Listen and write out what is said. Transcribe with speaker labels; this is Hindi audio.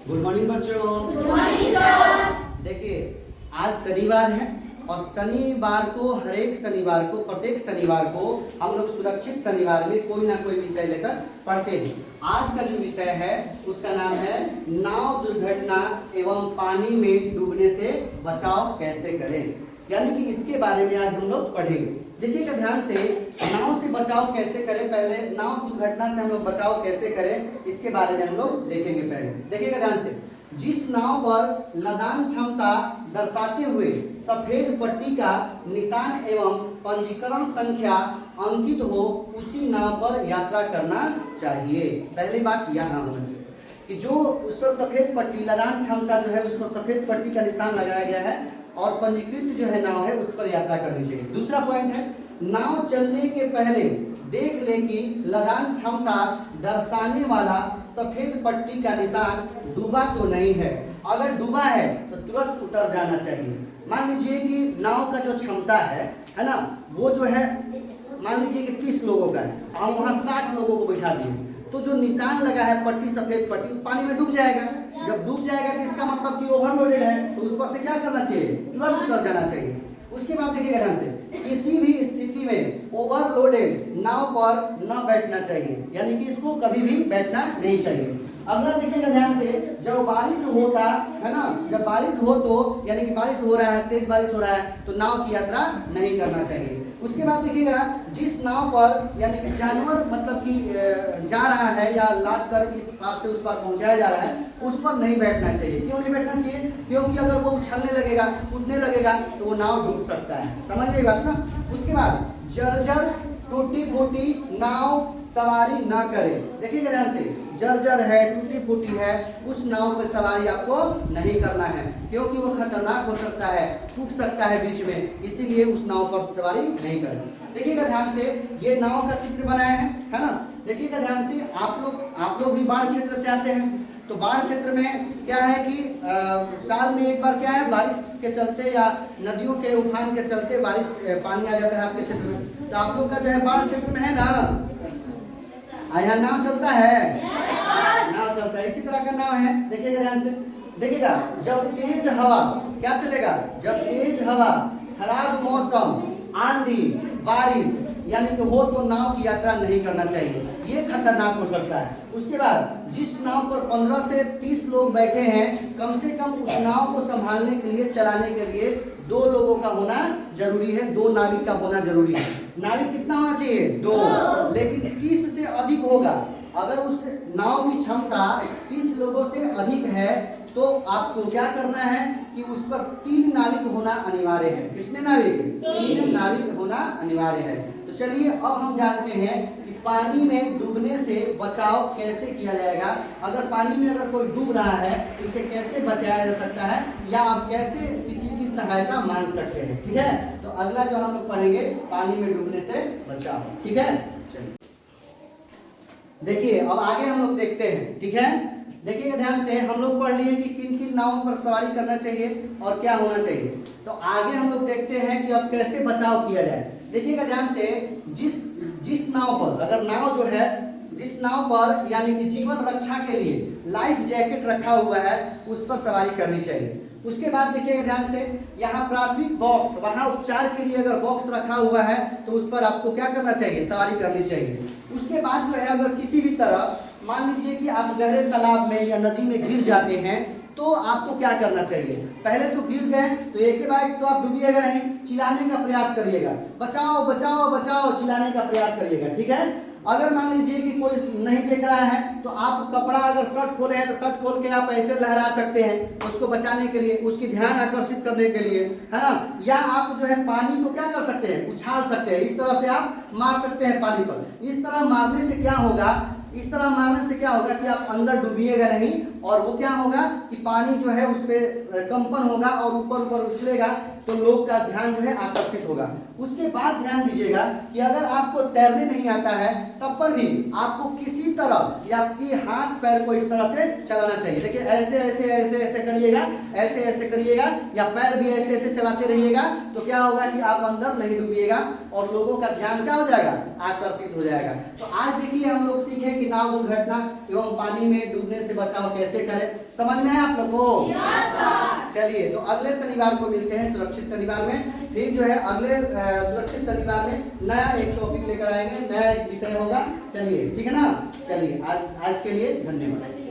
Speaker 1: गुड मॉर्निंग बच्चों।
Speaker 2: Good morning sir.
Speaker 1: देखिए आज शनिवार है और शनिवार को प्रत्येक शनिवार को हम लोग सुरक्षित शनिवार में कोई ना कोई विषय लेकर पढ़ते हैं। आज का जो विषय है उसका नाम है नाव दुर्घटना एवं पानी में डूबने से बचाव कैसे करें, यानी कि इसके बारे में आज हम लोग पढ़ेंगे। देखिएगा ध्यान से, नाव से बचाव कैसे करें, पहले नाव दुर्घटना से हम लोग बचाव कैसे करें इसके बारे में हम लोग देखेंगे। पहले देखिएगा ध्यान से, जिस नाव पर लदान क्षमता दर्शाते हुए सफेद पट्टी का निशान एवं पंजीकरण संख्या अंकित हो उसी नाव पर यात्रा करना चाहिए। पहली बात यह ना होना चाहिए कि जो उस पर सफेद पट्टी लदान क्षमता जो है उस पर सफेद पट्टी का निशान लगाया गया है और पंजीकृत जो है नाव है उस पर यात्रा करनी चाहिए। दूसरा पॉइंट है, नाव चलने के पहले देख ले कि लदान क्षमता दर्शाने वाला सफेद पट्टी का निशान डूबा तो नहीं है। अगर डूबा है तो तुरंत उतर जाना चाहिए। मान लीजिए कि नाव का जो क्षमता है ना, वो जो है मान लीजिए कि 30 लोगों का है, हम वहाँ 60 लोगों को बैठा दिए, तो जो निशान लगा है पट्टी सफेद पट्टी पानी में डूब जाएगा। जब डूब जाएगा तो इसका मतलब कि ओवरलोडेड है, तो उस पर से क्या करना चाहिए, तुरंत उतर जाना चाहिए। उसके बाद देखिएगा ध्यान से, किसी भी स्थिति में ओवरलोडेड नाव पर न बैठना चाहिए, यानी कि इसको कभी भी बैठना नहीं चाहिए। अगला देखिएगा ध्यान से, जब बारिश होता है ना, जब बारिश हो तो यानी कि बारिश हो रहा है, तेज बारिश हो रहा है तो नाव की यात्रा नहीं करना चाहिए। उसके बाद देखिएगा, जिस नाव पर यानी कि जानवर मतलब कि जा रहा है या लाद कर इस पार से उस पार पहुंचाया जा रहा है उस पर नहीं बैठना चाहिए। क्यों नहीं बैठना चाहिए? क्योंकि अगर वो उछलने लगेगा, कूदने लगेगा तो वो नाव डूब सकता है। समझ गई बात ना। उसके बाद जर्जर टूटी फूटी नाव सवारी ना करें। देखिएगा ध्यान से, जर्जर है, टूटी फूटी है, उस नाव पर सवारी आपको नहीं करना है, क्योंकि वो खतरनाक हो सकता है, टूट सकता है बीच में, इसीलिए उस नाव पर सवारी नहीं करें। देखिएगा ध्यान से, ये नाव का चित्र बनाया है ना। देखिएगा ध्यान से, आप लोग भी बाढ़ क्षेत्र से आते हैं, तो बाढ़ क्षेत्र में क्या है कि साल में एक बार क्या है, बारिश के चलते या नदियों के उफान के चलते बारिश पानी आ जाता है आपके क्षेत्र में, तो आप लोग का जो है बाढ़ क्षेत्र में है ना, यहाँ नाव चलता है, नाव चलता है, इसी तरह का नाव है। देखिएगा ध्यान से, देखिएगा जब तेज हवा क्या चलेगा, जब तेज हवा, खराब मौसम, आंधी, बारिश यानी कि हो तो नाव की यात्रा नहीं करना चाहिए, ये खतरनाक हो सकता है। उसके बाद जिस नाव पर 15 से 30 लोग बैठे हैं, कम से कम उस नाव को संभालने के लिए, चलाने के लिए 2 लोगों का होना जरूरी है, 2 नाविक का होना जरूरी है। नाविक कितना होना चाहिए? 2, लेकिन 30 से अधिक होगा। अगर उस नाव की क्षमता 30 लोगों से अधिक है तो आपको क्या करना है कि उस पर 3 नाविक होना अनिवार्य है। कितने नाविक? 3 नाविक होना अनिवार्य है। तो चलिए अब हम जानते हैं कि पानी में डूबने से बचाव कैसे किया जाएगा। अगर पानी में अगर कोई डूब रहा है तो उसे कैसे बचाया जा सकता है, या आप कैसे किसी की सहायता मांग सकते हैं। ठीक है, तो अगला जो हम लोग पढ़ेंगे पानी में डूबने से बचाव। ठीक है, चलिए देखिए अब आगे हम लोग देखते हैं। ठीक है, देखिएगा ध्यान से, हम लोग पढ़ लिए कि किन किन नावों पर सवारी करना चाहिए और क्या होना चाहिए। तो आगे हम लोग देखते हैं कि अब कैसे बचाव किया जाए। देखिएगा ध्यान से, जिस नाव पर, अगर नाव जो है जिस नाव पर यानी कि जीवन रक्षा के लिए लाइफ जैकेट रखा हुआ है उस पर सवारी करनी चाहिए। उसके बाद देखिएगा ध्यान से, यहाँ प्राथमिक बॉक्स, वहाँ उपचार के लिए अगर बॉक्स रखा हुआ है तो उस पर आपको क्या करना चाहिए, सवारी करनी चाहिए। उसके बाद जो है, अगर किसी भी तरह मान लीजिए कि आप गहरे तालाब में या नदी में गिर जाते हैं तो आपको क्या करना चाहिए। पहले तो गिर गए तो एक के बाद तो आप डूबिएगा नहीं, चिल्लाने का प्रयास करिएगा, बचाओ बचाओ बचाओ, चिल्लाने का प्रयास करिएगा। ठीक है, अगर मान लीजिए कि कोई नहीं देख रहा है तो आप कपड़ा, अगर शर्ट खोले हैं तो शर्ट खोल के आप ऐसे लहरा सकते हैं उसको बचाने के लिए, उसकी ध्यान आकर्षित करने के लिए, है ना। या आप जो है पानी को क्या कर सकते हैं, उछाल सकते हैं, इस तरह से आप मार सकते हैं पानी पर। इस तरह मारने से क्या होगा, इस तरह मारने से क्या होगा कि आप अंदर डूबिएगा नहीं, और वो क्या होगा कि पानी जो है उस पर कंपन होगा और ऊपर ऊपर उछलेगा तो लोग का ध्यान जो है आकर्षित होगा। उसके बाद ध्यान दीजिएगा कि अगर आपको तैरने नहीं आता है तब पर भी आपको किसी तरह या आपकी हाथ पैर को इस तरह से चलाना चाहिए। देखिए ऐसे ऐसे ऐसे ऐसे करिएगा, ऐसे ऐसे करिएगा या पैर भी ऐसे ऐसे चलाते रहिएगा, तो क्या होगा कि आप अंदर नहीं डूबिएगा और लोगों का ध्यान क्या हो जाएगा, आकर्षित हो जाएगा। तो आज देखिए हम लोग सीखे कि नाव दुर्घटना एवं पानी में डूबने से बचाव कैसे करें। समझ में आया आप लोग को? चलिए तो अगले शनिवार को मिलते हैं सुरक्षित शनिवार में। फिर जो है अगले सुरक्षित शनिवार में नया एक टॉपिक लेकर आएंगे, नया एक विषय होगा। चलिए ठीक है ना, चलिए आज के लिए धन्यवाद।